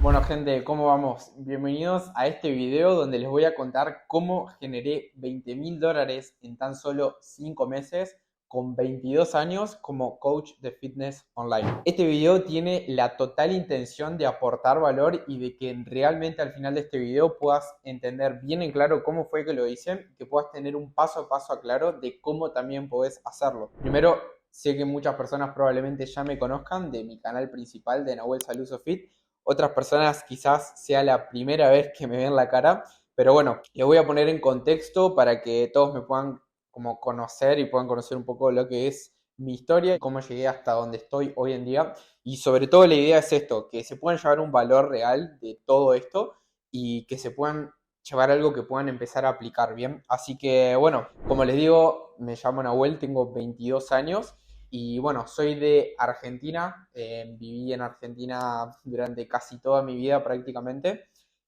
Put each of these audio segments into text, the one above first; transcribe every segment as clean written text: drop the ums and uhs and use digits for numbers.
Bueno, gente, ¿cómo vamos? Bienvenidos a este video donde les voy a contar cómo generé $20.000 en tan solo 5 meses con 22 años como coach de fitness online. Este video tiene la total intención de aportar valor y de que realmente al final de este video puedas entender bien en claro cómo fue que lo hice, que puedas tener un paso a paso claro de cómo también podés hacerlo. Primero, sé que muchas personas probablemente ya me conozcan de mi canal principal de Nahuel Saluso Fit. Otras personas quizás sea la primera vez que me ven la cara, pero bueno, les voy a poner en contexto para que todos me puedan como conocer y puedan conocer un poco lo que es mi historia y cómo llegué hasta donde estoy hoy en día. Y sobre todo la idea es esto, que se puedan llevar un valor real de todo esto y que se puedan llevar algo que puedan empezar a aplicar bien. Así que bueno, como les digo, me llamo Nahuel, tengo 22 años. Y bueno, soy de Argentina, viví en Argentina durante casi toda mi vida prácticamente.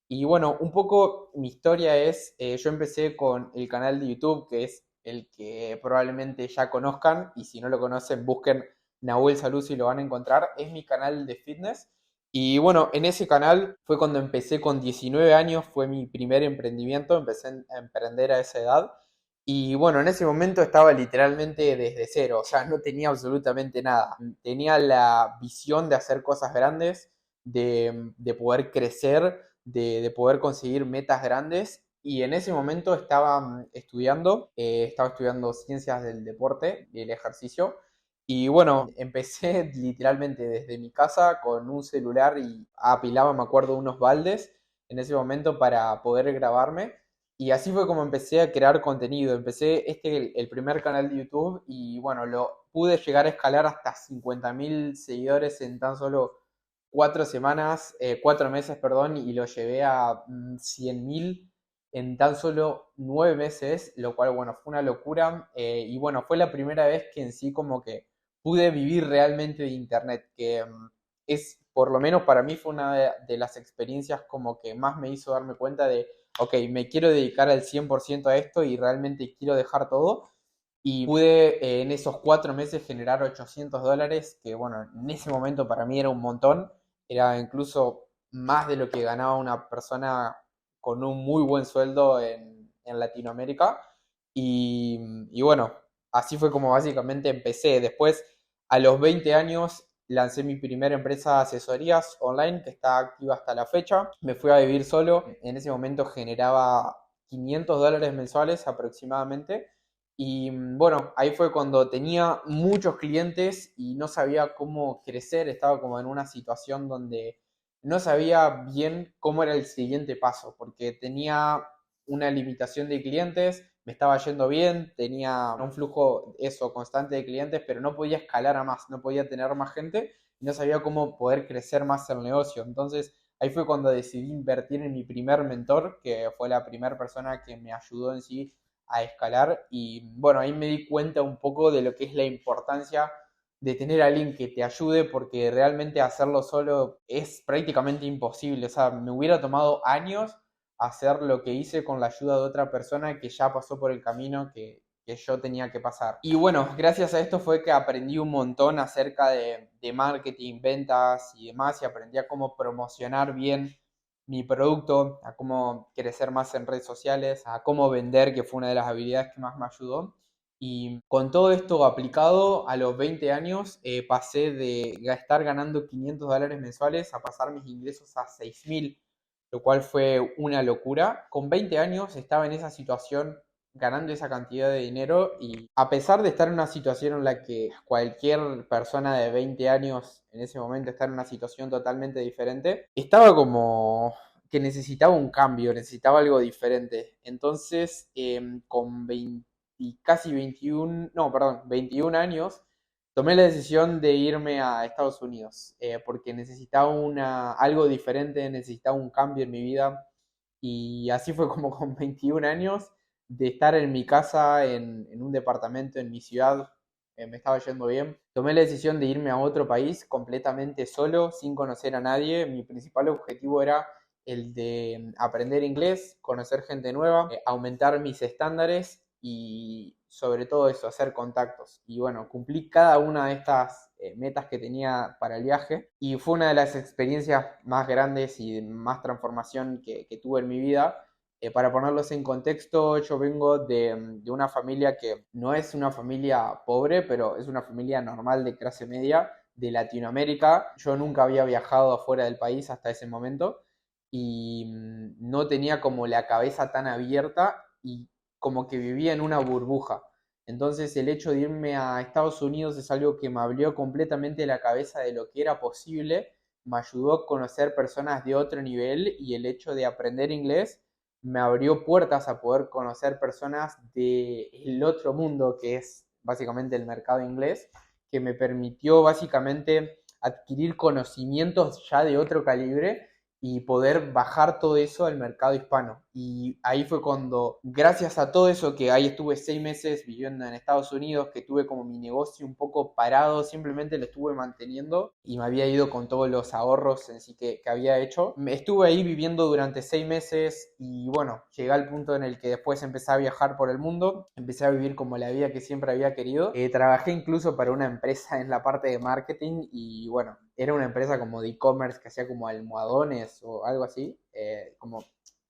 Y bueno, un poco mi historia es, yo empecé con el canal de YouTube, que es el que probablemente ya conozcan, y si no lo conocen, busquen Nahuel Saluzzi y lo van a encontrar. Es mi canal de fitness. Y bueno, en ese canal fue cuando empecé con 19 años, fue mi primer emprendimiento, empecé a emprender a esa edad. Y bueno, en ese momento estaba literalmente desde cero, o sea, no tenía absolutamente nada. Tenía la visión de hacer cosas grandes, de poder crecer, de poder conseguir metas grandes. Y en ese momento estaba estudiando ciencias del deporte y el ejercicio. Y bueno, empecé literalmente desde mi casa con un celular y apilaba, me acuerdo, unos baldes en ese momento para poder grabarme. Y así fue como empecé a crear contenido. Empecé el primer canal de YouTube y bueno, lo pude llegar a escalar hasta 50.000 seguidores en tan solo 4 semanas, 4 meses, perdón, y lo llevé a 100.000 en tan solo 9 meses, lo cual, bueno, fue una locura. Y bueno, fue la primera vez que en sí como que pude vivir realmente de Internet, que es, por lo menos para mí, fue una de las experiencias como que más me hizo darme cuenta de ok, me quiero dedicar al 100% a esto y realmente quiero dejar todo. Y pude en esos 4 meses generar $800, que bueno, en ese momento para mí era un montón, era incluso más de lo que ganaba una persona con un muy buen sueldo en Latinoamérica. Y bueno, así fue como básicamente empecé. Después, a los 20 años, lancé mi primera empresa de asesorías online que está activa hasta la fecha. Me fui a vivir solo. En ese momento generaba $500 mensuales aproximadamente. Y bueno, ahí fue cuando tenía muchos clientes y no sabía cómo crecer. Estaba como en una situación donde no sabía bien cómo era el siguiente paso, porque tenía una limitación de clientes, me estaba yendo bien, tenía un flujo eso constante de clientes, pero no podía escalar a más, no podía tener más gente y no sabía cómo poder crecer más el negocio. Entonces ahí fue cuando decidí invertir en mi primer mentor, que fue la primera persona que me ayudó en sí a escalar. Y bueno, ahí me di cuenta un poco de lo que es la importancia de tener a alguien que te ayude, porque realmente hacerlo solo es prácticamente imposible. O sea, me hubiera tomado años hacer lo que hice con la ayuda de otra persona que ya pasó por el camino que yo tenía que pasar. Y bueno, gracias a esto fue que aprendí un montón acerca de marketing, ventas y demás, y aprendí a cómo promocionar bien mi producto, a cómo crecer más en redes sociales, a cómo vender, que fue una de las habilidades que más me ayudó. Y con todo esto aplicado, a los 20 años pasé de estar ganando $500 mensuales a pasar mis ingresos a 6.000, lo cual fue una locura. Con 20 años estaba en esa situación ganando esa cantidad de dinero y a pesar de estar en una situación en la que cualquier persona de 20 años en ese momento está en una situación totalmente diferente, estaba como que necesitaba un cambio, necesitaba algo diferente. Entonces, con 20 casi 21, no, perdón, 21 años, tomé la decisión de irme a Estados Unidos porque necesitaba algo diferente, necesitaba un cambio en mi vida. Y así fue como con 21 años de estar en mi casa, en un departamento en mi ciudad, me estaba yendo bien. Tomé la decisión de irme a otro país completamente solo, sin conocer a nadie. Mi principal objetivo era el de aprender inglés, conocer gente nueva, aumentar mis estándares y sobre todo eso, hacer contactos. Y bueno, cumplí cada una de estas metas que tenía para el viaje. Y fue una de las experiencias más grandes y de más transformación que tuve en mi vida. Para ponerlos en contexto, yo vengo de una familia que no es una familia pobre, pero es una familia normal de clase media de Latinoamérica. Yo nunca había viajado afuera del país hasta ese momento y no tenía como la cabeza tan abierta y como que vivía en una burbuja. Entonces el hecho de irme a Estados Unidos es algo que me abrió completamente la cabeza de lo que era posible, me ayudó a conocer personas de otro nivel y el hecho de aprender inglés me abrió puertas a poder conocer personas del otro mundo que es básicamente el mercado inglés, que me permitió básicamente adquirir conocimientos ya de otro calibre y poder bajar todo eso al mercado hispano. Y ahí fue cuando, gracias a todo eso, que ahí estuve 6 meses viviendo en Estados Unidos, que tuve como mi negocio un poco parado, simplemente lo estuve manteniendo y me había ido con todos los ahorros en sí que había hecho. Estuve ahí viviendo durante 6 meses y bueno, llegué al punto en el que después empecé a viajar por el mundo, empecé a vivir como la vida que siempre había querido. Trabajé incluso para una empresa en la parte de marketing y bueno, era una empresa como de e-commerce que hacía como almohadones o algo así, como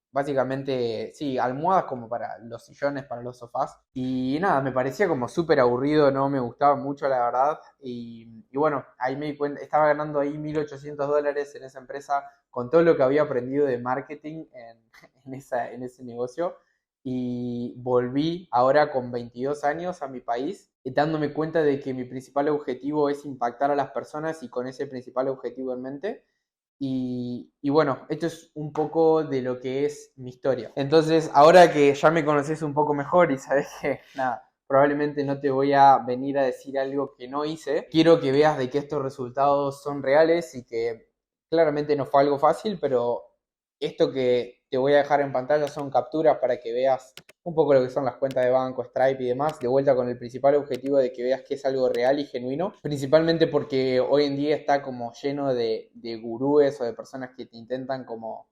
básicamente, sí, almohadas como para los sillones, para los sofás. Y nada, me parecía como súper aburrido, no me gustaba mucho la verdad. Y bueno, ahí me di cuenta, estaba ganando ahí $1.800 en esa empresa con todo lo que había aprendido de marketing en ese negocio. Y volví ahora con 22 años a mi país, dándome cuenta de que mi principal objetivo es impactar a las personas y con ese principal objetivo en mente. Y bueno, esto es un poco de lo que es mi historia. Entonces, ahora que ya me conoces un poco mejor y sabes que, nada, probablemente no te voy a venir a decir algo que no hice, quiero que veas de que estos resultados son reales y que claramente no fue algo fácil, pero esto que te voy a dejar en pantalla son capturas para que veas un poco lo que son las cuentas de banco, Stripe y demás, de vuelta con el principal objetivo de que veas que es algo real y genuino, principalmente porque hoy en día está como lleno de gurúes o de personas que te intentan como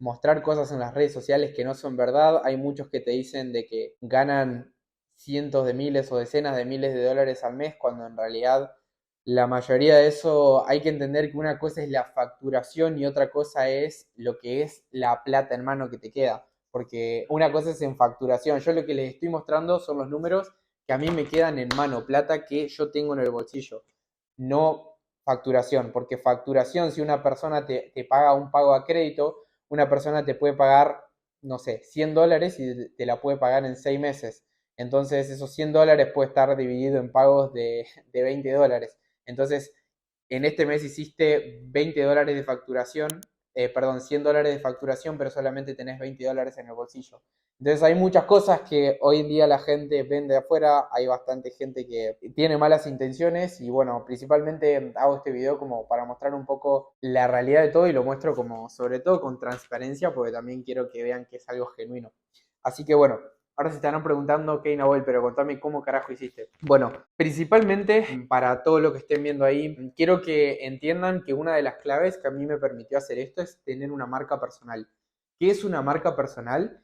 mostrar cosas en las redes sociales que no son verdad. Hay muchos que te dicen de que ganan cientos de miles o decenas de miles de dólares al mes, cuando en realidad la mayoría de eso hay que entender que una cosa es la facturación y otra cosa es lo que es la plata en mano que te queda. Porque una cosa es en facturación. Yo lo que les estoy mostrando son los números que a mí me quedan en mano, plata que yo tengo en el bolsillo. No facturación, porque facturación, si una persona te paga un pago a crédito, una persona te puede pagar, no sé, $100 y te la puede pagar en 6 meses. Entonces esos $100 puede estar dividido en pagos de $20. Entonces, en este mes hiciste $20 de facturación, perdón, $100 de facturación, pero solamente tenés $20 en el bolsillo. Entonces hay muchas cosas que hoy en día la gente vende afuera, hay bastante gente que tiene malas intenciones y bueno, principalmente hago este video como para mostrar un poco la realidad de todo y lo muestro como sobre todo con transparencia porque también quiero que vean que es algo genuino. Así que bueno, ahora se estarán preguntando, ok, Nahuel, pero contame cómo carajo hiciste. Bueno, principalmente para todo lo que estén viendo ahí, quiero que entiendan que una de las claves que a mí me permitió hacer esto es tener una marca personal. ¿Qué es una marca personal?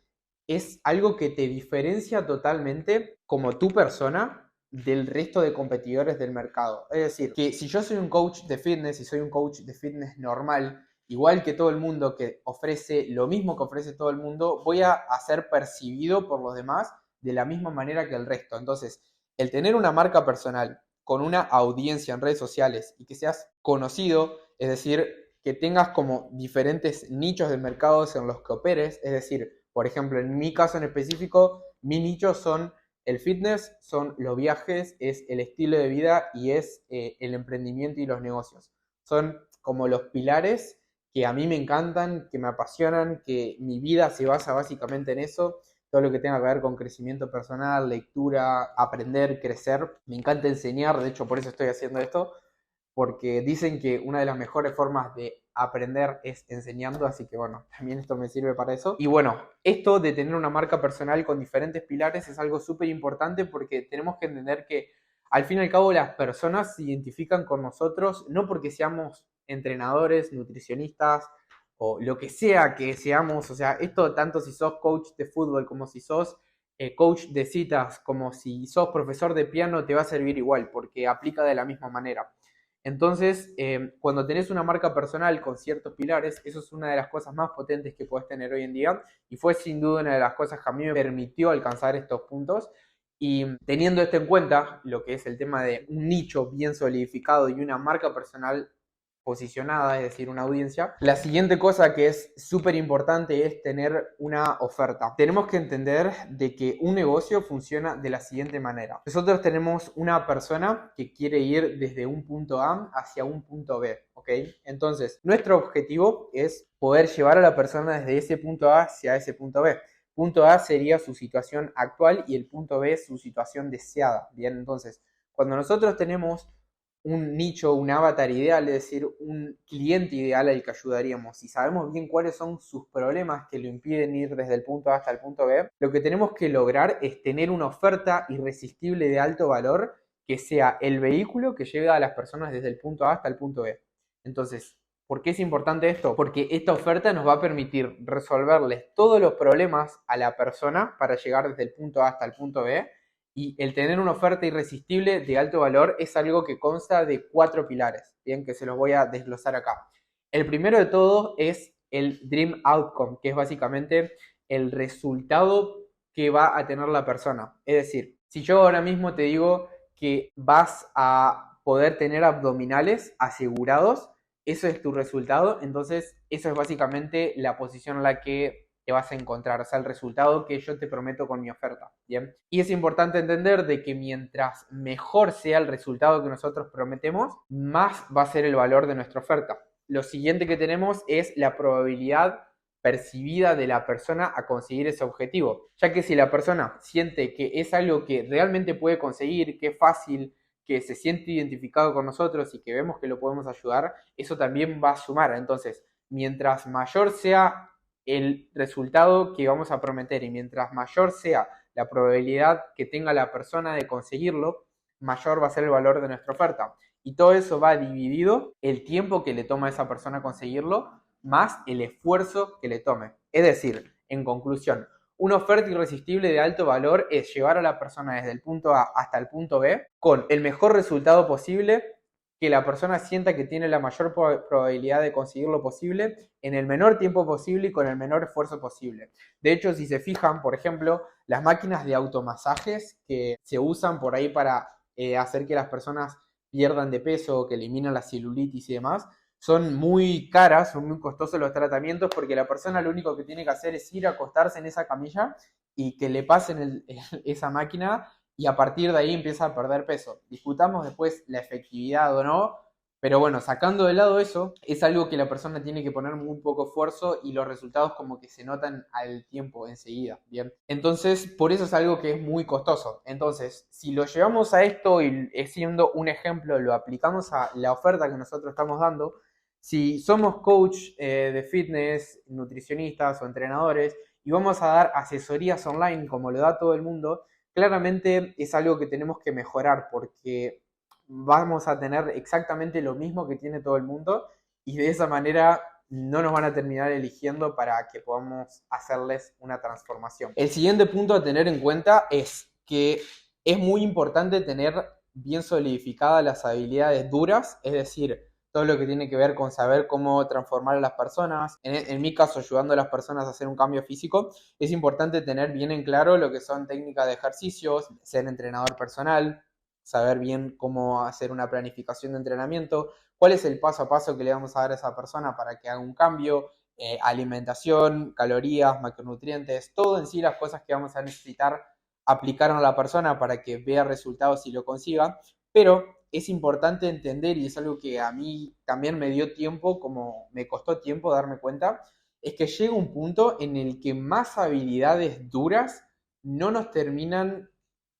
Es algo que te diferencia totalmente como tu persona del resto de competidores del mercado. Es decir, que si yo soy un coach de fitness y soy un coach de fitness normal, igual que todo el mundo que ofrece lo mismo que ofrece todo el mundo, voy a ser percibido por los demás de la misma manera que el resto. Entonces, el tener una marca personal con una audiencia en redes sociales y que seas conocido, es decir, que tengas como diferentes nichos de mercados en los que operes, es decir, por ejemplo, en mi caso en específico, mis nichos son el fitness, son los viajes, es el estilo de vida y es el emprendimiento y los negocios. Son como los pilares que a mí me encantan, que me apasionan, que mi vida se basa básicamente en eso. Todo lo que tenga que ver con crecimiento personal, lectura, aprender, crecer. Me encanta enseñar, de hecho por eso estoy haciendo esto, porque dicen que una de las mejores formas de aprender es enseñando, así que bueno, también esto me sirve para eso. Y bueno, esto de tener una marca personal con diferentes pilares es algo súper importante porque tenemos que entender que al fin y al cabo las personas se identifican con nosotros no porque seamos entrenadores, nutricionistas o lo que sea que seamos, o sea, esto tanto si sos coach de fútbol como si sos coach de citas, como si sos profesor de piano, te va a servir igual porque aplica de la misma manera. Entonces, cuando tenés una marca personal con ciertos pilares, eso es una de las cosas más potentes que puedes tener hoy en día y fue sin duda una de las cosas que a mí me permitió alcanzar estos puntos. Y teniendo esto en cuenta, lo que es el tema de un nicho bien solidificado y una marca personal posicionada, es decir, una audiencia. La siguiente cosa que es súper importante es tener una oferta. Tenemos que entender de que un negocio funciona de la siguiente manera. Nosotros tenemos una persona que quiere ir desde un punto A hacia un punto B, ¿ok? Entonces, nuestro objetivo es poder llevar a la persona desde ese punto A hacia ese punto B. Punto A sería su situación actual y el punto B su situación deseada. Bien, entonces, cuando nosotros tenemos un nicho, un avatar ideal, es decir, un cliente ideal al que ayudaríamos, y sabemos bien cuáles son sus problemas que lo impiden ir desde el punto A hasta el punto B, lo que tenemos que lograr es tener una oferta irresistible de alto valor que sea el vehículo que lleve a las personas desde el punto A hasta el punto B. Entonces, ¿por qué es importante esto? Porque esta oferta nos va a permitir resolverles todos los problemas a la persona para llegar desde el punto A hasta el punto B. Y el tener una oferta irresistible de alto valor es algo que consta de 4 pilares, bien, que se los voy a desglosar acá. El primero de todos es el Dream Outcome, que es básicamente el resultado que va a tener la persona. Es decir, si yo ahora mismo te digo que vas a poder tener abdominales asegurados, eso es tu resultado, entonces eso es básicamente la posición en la que te vas a encontrar, o sea, el resultado que yo te prometo con mi oferta, ¿bien? Y es importante entender de que mientras mejor sea el resultado que nosotros prometemos, más va a ser el valor de nuestra oferta. Lo siguiente que tenemos es la probabilidad percibida de la persona a conseguir ese objetivo, ya que si la persona siente que es algo que realmente puede conseguir, que es fácil, que se siente identificado con nosotros y que vemos que lo podemos ayudar, eso también va a sumar. Entonces, mientras mayor sea el resultado que vamos a prometer y mientras mayor sea la probabilidad que tenga la persona de conseguirlo, mayor va a ser el valor de nuestra oferta. Y todo eso va dividido el tiempo que le toma a esa persona conseguirlo más el esfuerzo que le tome. Es decir, en conclusión, una oferta irresistible de alto valor es llevar a la persona desde el punto A hasta el punto B con el mejor resultado posible, que la persona sienta que tiene la mayor probabilidad de conseguir lo posible en el menor tiempo posible y con el menor esfuerzo posible. De hecho, si se fijan, por ejemplo, las máquinas de automasajes que se usan por ahí para hacer que las personas pierdan de peso, que eliminan la celulitis y demás, son muy caras, son muy costosos los tratamientos porque la persona lo único que tiene que hacer es ir a acostarse en esa camilla y que le pasen esa máquina y a partir de ahí empieza a perder peso. Discutamos después la efectividad o no, pero bueno, sacando de lado eso, es algo que la persona tiene que poner muy poco esfuerzo y los resultados como que se notan al tiempo, enseguida, ¿bien? Entonces, por eso es algo que es muy costoso. Entonces, si lo llevamos a esto y siendo un ejemplo, lo aplicamos a la oferta que nosotros estamos dando, si somos coach de fitness, nutricionistas o entrenadores y vamos a dar asesorías online como lo da todo el mundo, claramente es algo que tenemos que mejorar porque vamos a tener exactamente lo mismo que tiene todo el mundo y de esa manera no nos van a terminar eligiendo para que podamos hacerles una transformación. El siguiente punto a tener en cuenta es que es muy importante tener bien solidificadas las habilidades duras, es decir, todo lo que tiene que ver con saber cómo transformar a las personas, en mi caso ayudando a las personas a hacer un cambio físico, es importante tener bien en claro lo que son técnicas de ejercicios, ser entrenador personal, saber bien cómo hacer una planificación de entrenamiento, cuál es el paso a paso que le vamos a dar a esa persona para que haga un cambio, alimentación, calorías, macronutrientes, todo en sí las cosas que vamos a necesitar aplicar a la persona para que vea resultados y lo consiga, pero es importante entender, y es algo que a mí también me dio tiempo, como me costó tiempo darme cuenta, es que llega un punto en el que más habilidades duras no nos terminan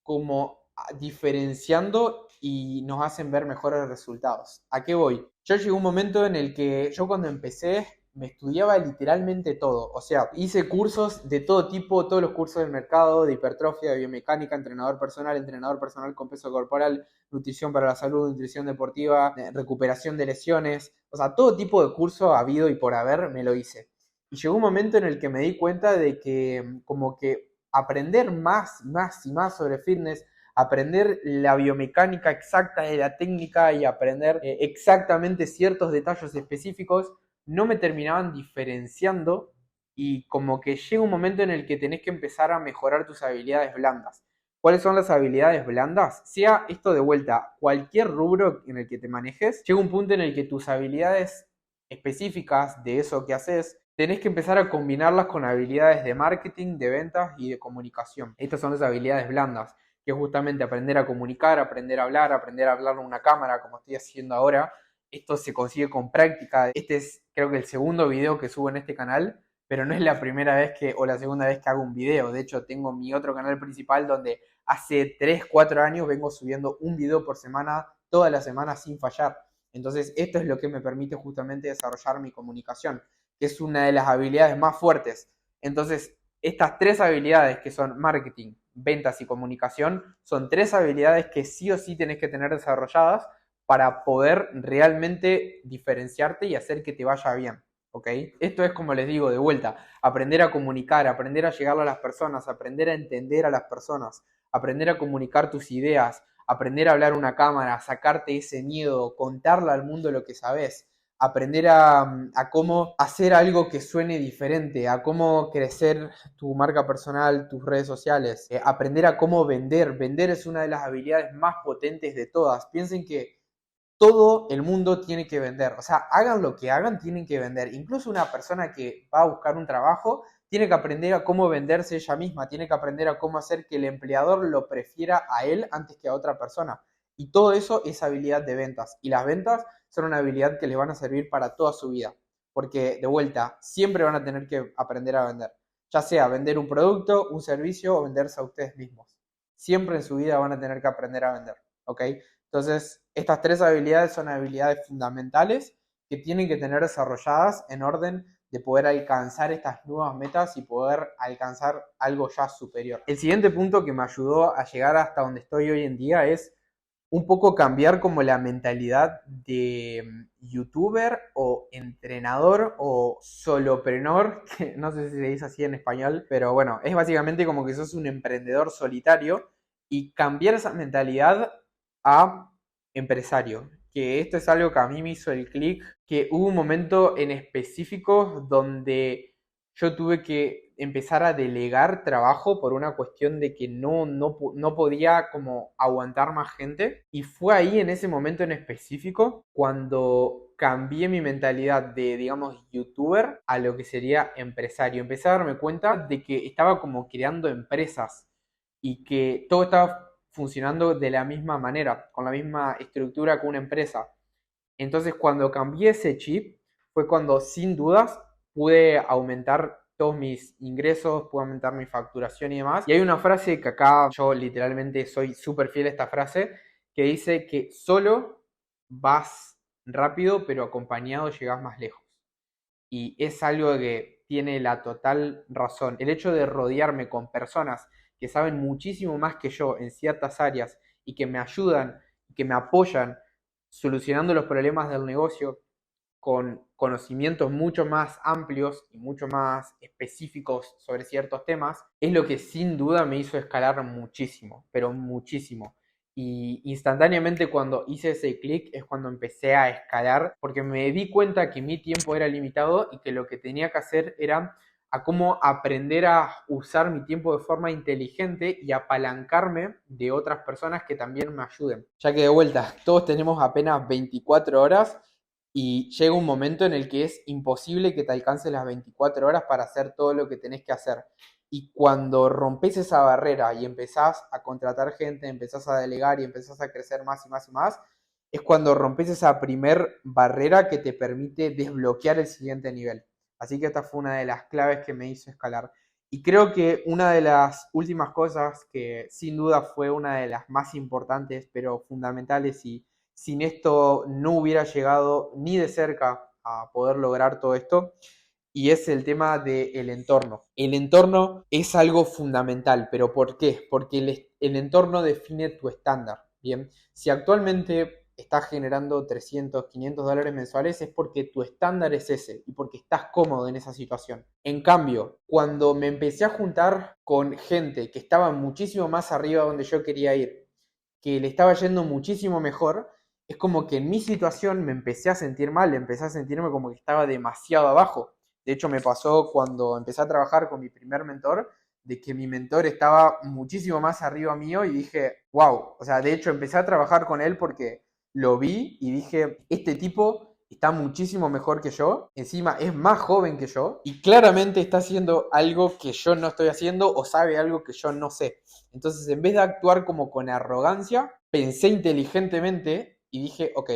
como diferenciando y nos hacen ver mejores resultados. ¿A qué voy? Yo llegué a un momento en el que yo cuando empecé me estudiaba literalmente todo, o sea, hice cursos de todo tipo, todos los cursos del mercado, de hipertrofia, de biomecánica, entrenador personal con peso corporal, nutrición para la salud, nutrición deportiva, recuperación de lesiones, o sea, todo tipo de curso habido y por haber me lo hice. Y llegó un momento en el que me di cuenta de que como que aprender más y más sobre fitness, aprender la biomecánica exacta de la técnica y aprender exactamente ciertos detalles específicos, no me terminaban diferenciando y como que llega un momento en el que tenés que empezar a mejorar tus habilidades blandas. ¿Cuáles son las habilidades blandas? Sea esto de vuelta, cualquier rubro en el que te manejes, llega un punto en el que tus habilidades específicas de eso que haces, tenés que empezar a combinarlas con habilidades de marketing, de ventas y de comunicación. Estas son las habilidades blandas, que es justamente aprender a comunicar, aprender a hablar en una cámara, como estoy haciendo ahora. Esto se consigue con práctica. Este es, creo que el segundo video que subo en este canal, pero no es la primera vez que, o la segunda vez que hago un video. De hecho, tengo mi otro canal principal donde hace 3, 4 años vengo subiendo un video por semana, todas las semanas sin fallar. Entonces, esto es lo que me permite justamente desarrollar mi comunicación, que es una de las habilidades más fuertes. Entonces, estas 3 habilidades que son marketing, ventas y comunicación, son 3 habilidades que sí o sí tenés que tener desarrolladas para poder realmente diferenciarte y hacer que te vaya bien. ¿Ok? Esto es, como les digo, de vuelta, aprender a comunicar, aprender a llegar a las personas, aprender a entender a las personas, aprender a comunicar tus ideas, aprender a hablar a una cámara, sacarte ese miedo, contarle al mundo lo que sabes, aprender a cómo hacer algo que suene diferente, a cómo crecer tu marca personal, tus redes sociales, aprender a cómo vender. Vender es una de las habilidades más potentes de todas. Piensen que todo el mundo tiene que vender. O sea, hagan lo que hagan, tienen que vender. Incluso una persona que va a buscar un trabajo tiene que aprender a cómo venderse ella misma, tiene que aprender a cómo hacer que el empleador lo prefiera a él antes que a otra persona. Y todo eso es habilidad de ventas. Y las ventas son una habilidad que les van a servir para toda su vida. Porque, de vuelta, siempre van a tener que aprender a vender. Ya sea vender un producto, un servicio o venderse a ustedes mismos. Siempre en su vida van a tener que aprender a vender. ¿Ok? Entonces, estas 3 habilidades son habilidades fundamentales que tienen que tener desarrolladas en orden de poder alcanzar estas nuevas metas y poder alcanzar algo ya superior. El siguiente punto que me ayudó a llegar hasta donde estoy hoy en día es un poco cambiar como la mentalidad de youtuber o entrenador o solopreneur, que no sé si se dice así en español, pero bueno, es básicamente como que sos un emprendedor solitario y cambiar esa mentalidad a empresario, que esto es algo que a mí me hizo el clic, que hubo un momento en específico donde yo tuve que empezar a delegar trabajo por una cuestión de que no podía como aguantar más gente. Y fue ahí en ese momento en específico cuando cambié mi mentalidad de, digamos, youtuber a lo que sería empresario. Empecé a darme cuenta de que estaba como creando empresas y que todo estaba funcionando de la misma manera, con la misma estructura que una empresa. Entonces, cuando cambié ese chip, fue cuando sin dudas pude aumentar todos mis ingresos, pude aumentar mi facturación y demás. Y hay una frase que acá yo literalmente soy súper fiel a esta frase, que dice que solo vas rápido, pero acompañado llegas más lejos. Y es algo que tiene la total razón. El hecho de rodearme con personas que saben muchísimo más que yo en ciertas áreas y que me ayudan, que me apoyan solucionando los problemas del negocio con conocimientos mucho más amplios y mucho más específicos sobre ciertos temas, es lo que sin duda me hizo escalar muchísimo, pero muchísimo. Y instantáneamente cuando hice ese clic es cuando empecé a escalar, porque me di cuenta que mi tiempo era limitado y que lo que tenía que hacer era a cómo aprender a usar mi tiempo de forma inteligente y apalancarme de otras personas que también me ayuden. Ya que de vuelta, todos tenemos apenas 24 horas y llega un momento en el que es imposible que te alcances las 24 horas para hacer todo lo que tenés que hacer. Y cuando rompes esa barrera y empezás a contratar gente, empezás a delegar y empezás a crecer más y más y más, es cuando rompes esa primer barrera que te permite desbloquear el siguiente nivel. Así que esta fue una de las claves que me hizo escalar. Y creo que una de las últimas cosas que sin duda fue una de las más importantes, pero fundamentales, y sin esto no hubiera llegado ni de cerca a poder lograr todo esto, y es el tema del entorno. El entorno es algo fundamental, pero ¿por qué? Porque el entorno define tu estándar, ¿bien? Si actualmente estás generando 300, 500 dólares mensuales es porque tu estándar es ese y porque estás cómodo en esa situación. En cambio, cuando me empecé a juntar con gente que estaba muchísimo más arriba donde yo quería ir que le estaba yendo muchísimo mejor, es como que en mi situación me empecé a sentir mal, empecé a sentirme como que estaba demasiado abajo. De hecho, me pasó cuando empecé a trabajar con mi primer mentor, de que mi mentor estaba muchísimo más arriba mío y dije, wow, o sea, de hecho empecé a trabajar con él porque lo vi y dije, este tipo está muchísimo mejor que yo, encima es más joven que yo y claramente está haciendo algo que yo no estoy haciendo o sabe algo que yo no sé. Entonces, en vez de actuar como con arrogancia, pensé inteligentemente y dije, ok,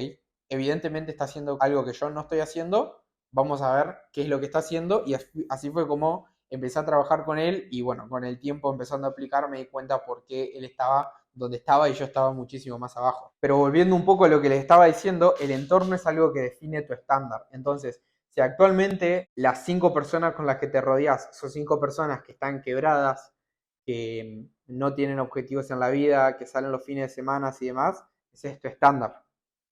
evidentemente está haciendo algo que yo no estoy haciendo, vamos a ver qué es lo que está haciendo y así fue como empecé a trabajar con él y bueno, con el tiempo empezando a aplicar me di cuenta por qué él estaba donde estaba y yo estaba muchísimo más abajo. Pero volviendo un poco a lo que les estaba diciendo, el entorno es algo que define tu estándar. Entonces, si actualmente las 5 personas con las que te rodeas son 5 personas que están quebradas, que no tienen objetivos en la vida, que salen los fines de semana y demás, ese es tu estándar.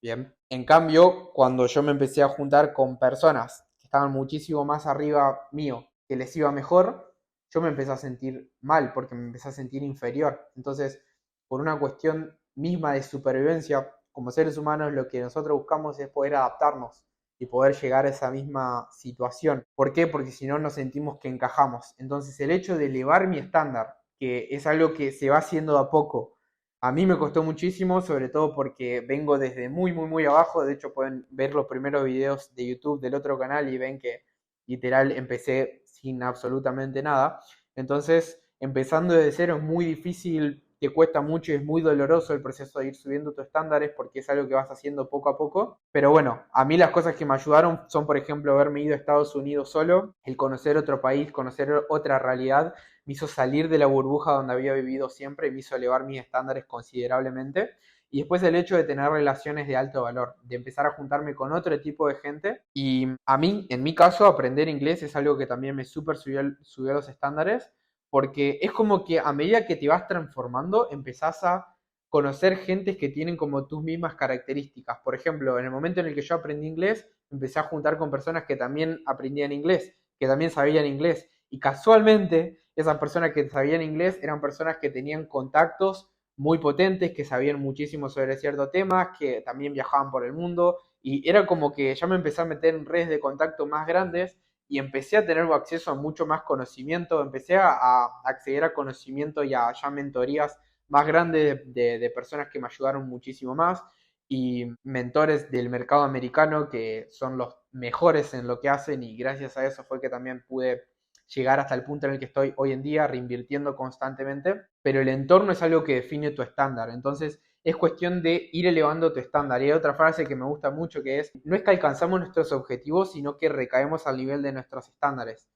Bien. En cambio, cuando yo me empecé a juntar con personas que estaban muchísimo más arriba mío, que les iba mejor, yo me empecé a sentir mal porque me empecé a sentir inferior. Entonces, por una cuestión misma de supervivencia, como seres humanos lo que nosotros buscamos es poder adaptarnos y poder llegar a esa misma situación. ¿Por qué? Porque si no nos sentimos que encajamos. Entonces el hecho de elevar mi estándar, que es algo que se va haciendo de a poco, a mí me costó muchísimo, sobre todo porque vengo desde muy, muy, muy abajo. De hecho, pueden ver los primeros videos de YouTube del otro canal y ven que literal empecé sin absolutamente nada. Entonces, empezando desde cero es muy difícil, te cuesta mucho y es muy doloroso el proceso de ir subiendo tus estándares porque es algo que vas haciendo poco a poco. Pero bueno, a mí las cosas que me ayudaron son, por ejemplo, haberme ido a Estados Unidos solo, el conocer otro país, conocer otra realidad, me hizo salir de la burbuja donde había vivido siempre y me hizo elevar mis estándares considerablemente. Y después el hecho de tener relaciones de alto valor, de empezar a juntarme con otro tipo de gente. Y a mí, en mi caso, aprender inglés es algo que también me súper subió los estándares, porque es como que a medida que te vas transformando, empezás a conocer gentes que tienen como tus mismas características. Por ejemplo, en el momento en el que yo aprendí inglés, empecé a juntar con personas que también aprendían inglés, que también sabían inglés. Y casualmente, esas personas que sabían inglés eran personas que tenían contactos muy potentes, que sabían muchísimo sobre ciertos temas, que también viajaban por el mundo, y era como que ya me empecé a meter en redes de contacto más grandes y empecé a tener acceso a mucho más conocimiento, empecé a acceder a conocimiento y a ya mentorías más grandes de personas que me ayudaron muchísimo más y mentores del mercado americano que son los mejores en lo que hacen y gracias a eso fue que también pude llegar hasta el punto en el que estoy hoy en día, reinvirtiendo constantemente, pero el entorno es algo que define tu estándar, entonces es cuestión de ir elevando tu estándar. Y hay otra frase que me gusta mucho que es, no es que alcanzamos nuestros objetivos, sino que recaemos al nivel de nuestros estándares.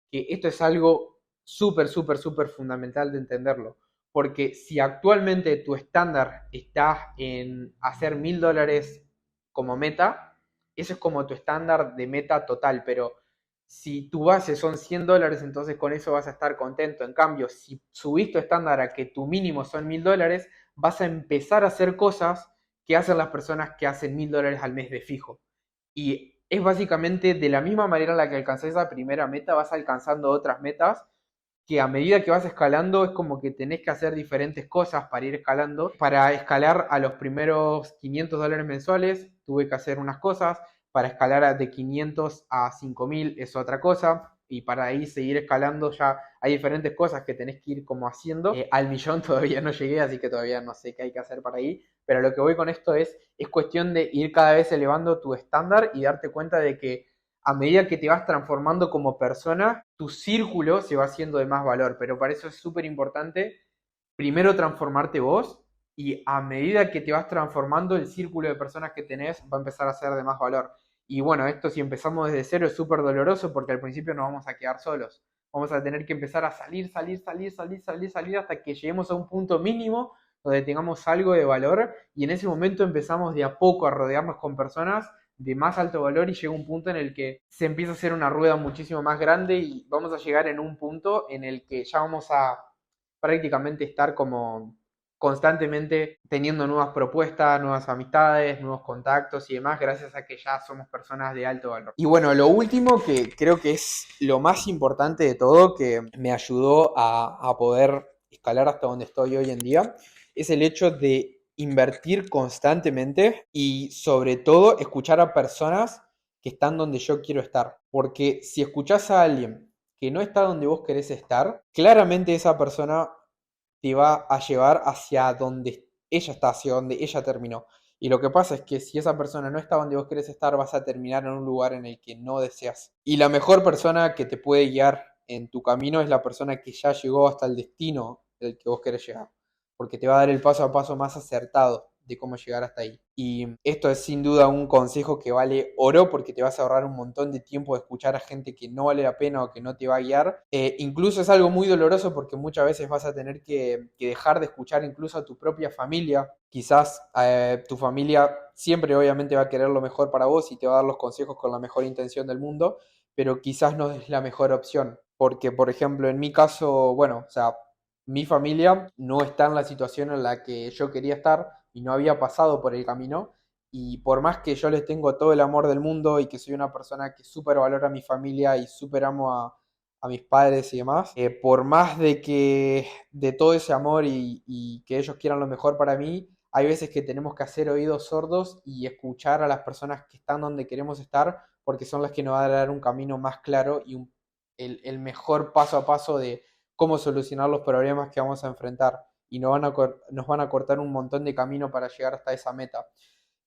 Que esto es algo súper, súper, súper fundamental de entenderlo. Porque si actualmente tu estándar está en hacer $1000 como meta, eso es como tu estándar de meta total, pero si tu base son $100, entonces con eso vas a estar contento. En cambio, si subís tu estándar a que tu mínimo son $1000, vas a empezar a hacer cosas que hacen las personas que hacen $1000 al mes de fijo. Y es básicamente de la misma manera en la que alcanzás esa primera meta, vas alcanzando otras metas que a medida que vas escalando es como que tenés que hacer diferentes cosas para ir escalando. Para escalar a los primeros $500 mensuales tuve que hacer unas cosas, para escalar de 500 a 5000 es otra cosa, y para ahí seguir escalando ya hay diferentes cosas que tenés que ir como haciendo. Al millón todavía no llegué, así que todavía no sé qué hay que hacer para ahí, pero lo que voy con esto es cuestión de ir cada vez elevando tu estándar y darte cuenta de que a medida que te vas transformando como persona, tu círculo se va haciendo de más valor, pero para eso es súper importante primero transformarte vos y a medida que te vas transformando el círculo de personas que tenés va a empezar a ser de más valor. Y bueno, esto si empezamos desde cero es súper doloroso porque al principio nos vamos a quedar solos. Vamos a tener que empezar a salir hasta que lleguemos a un punto mínimo donde tengamos algo de valor y en ese momento empezamos de a poco a rodearnos con personas de más alto valor y llega un punto en el que se empieza a hacer una rueda muchísimo más grande y vamos a llegar en un punto en el que ya vamos a prácticamente estar como constantemente teniendo nuevas propuestas, nuevas amistades, nuevos contactos y demás, gracias a que ya somos personas de alto valor. Y bueno, lo último que creo que es lo más importante de todo, que me ayudó a poder escalar hasta donde estoy hoy en día, es el hecho de invertir constantemente y sobre todo escuchar a personas que están donde yo quiero estar. Porque si escuchás a alguien que no está donde vos querés estar, claramente esa persona te va a llevar hacia donde ella está, hacia donde ella terminó. Y lo que pasa es que si esa persona no está donde vos querés estar, vas a terminar en un lugar en el que no deseas. Y la mejor persona que te puede guiar en tu camino es la persona que ya llegó hasta el destino del que vos querés llegar. Porque te va a dar el paso a paso más acertado de cómo llegar hasta ahí. Y esto es sin duda un consejo que vale oro porque te vas a ahorrar un montón de tiempo de escuchar a gente que no vale la pena o que no te va a guiar. Incluso es algo muy doloroso porque muchas veces vas a tener que dejar de escuchar incluso a tu propia familia. Quizás tu familia siempre obviamente va a querer lo mejor para vos y te va a dar los consejos con la mejor intención del mundo, pero quizás no es la mejor opción. Porque, por ejemplo, en mi caso, bueno, o sea, mi familia no está en la situación en la que yo quería estar y no había pasado por el camino. Y por más que yo les tengo todo el amor del mundo y que soy una persona que súper valora a mi familia y súper amo a mis padres y demás, por más de que de todo ese amor y que ellos quieran lo mejor para mí, hay veces que tenemos que hacer oídos sordos y escuchar a las personas que están donde queremos estar porque son las que nos van a dar un camino más claro y el mejor paso a paso de cómo solucionar los problemas que vamos a enfrentar y nos van a cortar un montón de camino para llegar hasta esa meta.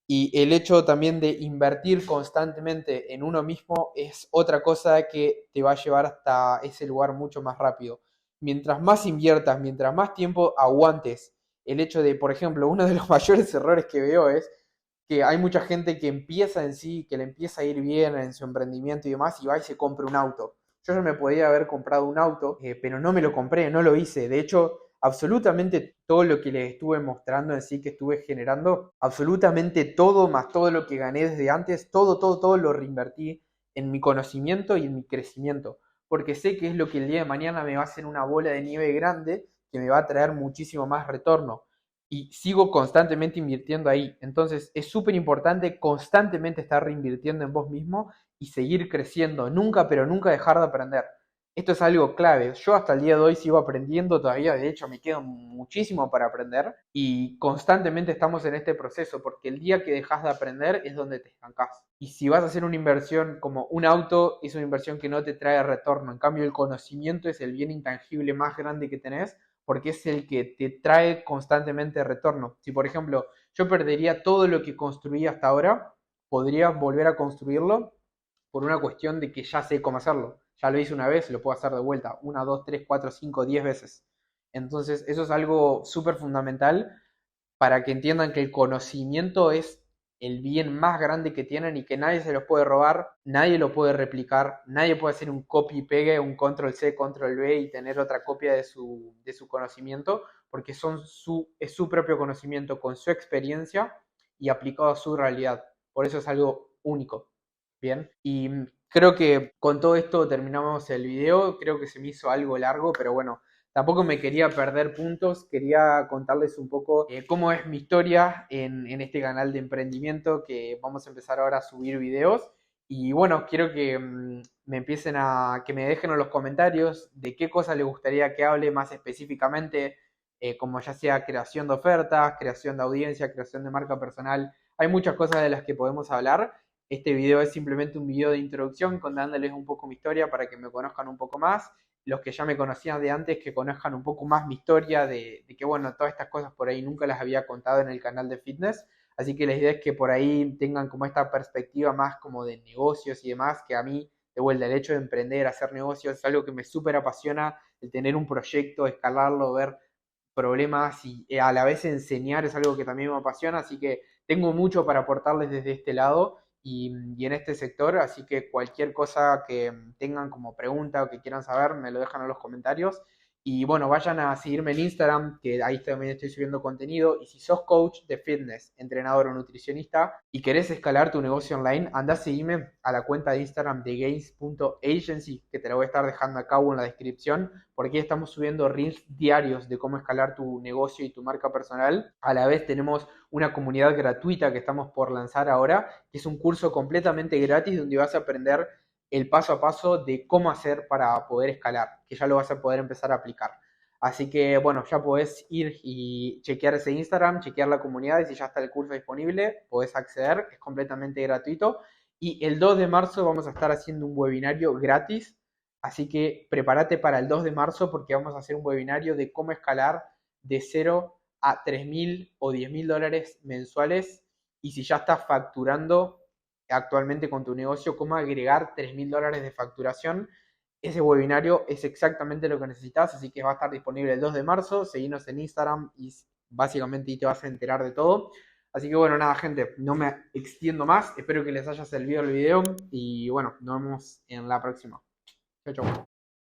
Y el hecho también de invertir constantemente en uno mismo es otra cosa que te va a llevar hasta ese lugar mucho más rápido. Mientras más inviertas, mientras más tiempo aguantes, el hecho de, por ejemplo, uno de los mayores errores que veo es que hay mucha gente que empieza en sí, que le empieza a ir bien en su emprendimiento y demás, y va y se compra un auto. Yo ya me podía haber comprado un auto, pero no me lo compré, no lo hice. De hecho, absolutamente todo lo que les estuve mostrando en sí, que estuve generando, absolutamente todo, más todo lo que gané desde antes, todo lo reinvertí en mi conocimiento y en mi crecimiento. Porque sé que es lo que el día de mañana me va a hacer una bola de nieve grande que me va a traer muchísimo más retorno y sigo constantemente invirtiendo ahí. Entonces es súper importante constantemente estar reinvirtiendo en vos mismo y seguir creciendo. Nunca, pero nunca dejar de aprender. Esto es algo clave. Yo hasta el día de hoy sigo aprendiendo todavía. De hecho, me queda muchísimo para aprender y constantemente estamos en este proceso porque el día que dejas de aprender es donde te estancás. Y si vas a hacer una inversión como un auto, es una inversión que no te trae retorno. En cambio, el conocimiento es el bien intangible más grande que tenés porque es el que te trae constantemente retorno. Si por ejemplo yo perdería todo lo que construí hasta ahora, podría volver a construirlo por una cuestión de que ya sé cómo hacerlo. Ya lo hice una vez, lo puedo hacer de vuelta, una, dos, tres, cuatro, cinco, 10 veces. Entonces eso es algo súper fundamental para que entiendan que el conocimiento es el bien más grande que tienen y que nadie se los puede robar, nadie lo puede replicar, nadie puede hacer un copy y pegue, un control C, control V y tener otra copia de su conocimiento, porque es su propio conocimiento con su experiencia y aplicado a su realidad. Por eso es algo único. Bien, y creo que con todo esto terminamos el video, creo que se me hizo algo largo, pero bueno, tampoco me quería perder puntos, quería contarles un poco cómo es mi historia en este canal de emprendimiento que vamos a empezar ahora a subir videos. Y bueno, quiero que me empiecen que me dejen en los comentarios de qué cosa les gustaría que hable más específicamente, como ya sea creación de ofertas, creación de audiencia, creación de marca personal. Hay muchas cosas de las que podemos hablar. Este video es simplemente un video de introducción contándoles un poco mi historia para que me conozcan un poco más, los que ya me conocían de antes, que conozcan un poco más mi historia, de que bueno, todas estas cosas por ahí nunca las había contado en el canal de fitness, así que la idea es que por ahí tengan como esta perspectiva más como de negocios y demás, que a mí, de vuelta, el hecho de emprender, hacer negocios, es algo que me súper apasiona, el tener un proyecto, escalarlo, ver problemas y a la vez enseñar es algo que también me apasiona, así que tengo mucho para aportarles desde este lado y en este sector, así que cualquier cosa que tengan como pregunta o que quieran saber, me lo dejan en los comentarios. Y bueno, vayan a seguirme en Instagram, que ahí también estoy subiendo contenido. Y si sos coach de fitness, entrenador o nutricionista y querés escalar tu negocio online, andá a seguirme a la cuenta de Instagram de gains.agency, que te la voy a estar dejando acá o en la descripción, porque estamos subiendo reels diarios de cómo escalar tu negocio y tu marca personal. A la vez tenemos una comunidad gratuita que estamos por lanzar ahora, que es un curso completamente gratis donde vas a aprender el paso a paso de cómo hacer para poder escalar, que ya lo vas a poder empezar a aplicar. Así que bueno, ya podés ir y chequear ese Instagram, chequear la comunidad y si ya está el curso disponible, podés acceder, es completamente gratuito. Y el 2 de marzo vamos a estar haciendo un webinario gratis, así que prepárate para el 2 de marzo porque vamos a hacer un webinario de cómo escalar de 0 a 3.000 o 10.000 dólares mensuales y si ya estás facturando actualmente con tu negocio, cómo agregar 3.000 dólares de facturación. Ese webinario es exactamente lo que necesitas, así que va a estar disponible el 2 de marzo. Seguinos en Instagram y básicamente ahí te vas a enterar de todo. Así que bueno, nada, gente, no me extiendo más. Espero que les haya servido el video y bueno, nos vemos en la próxima. Chau, chau.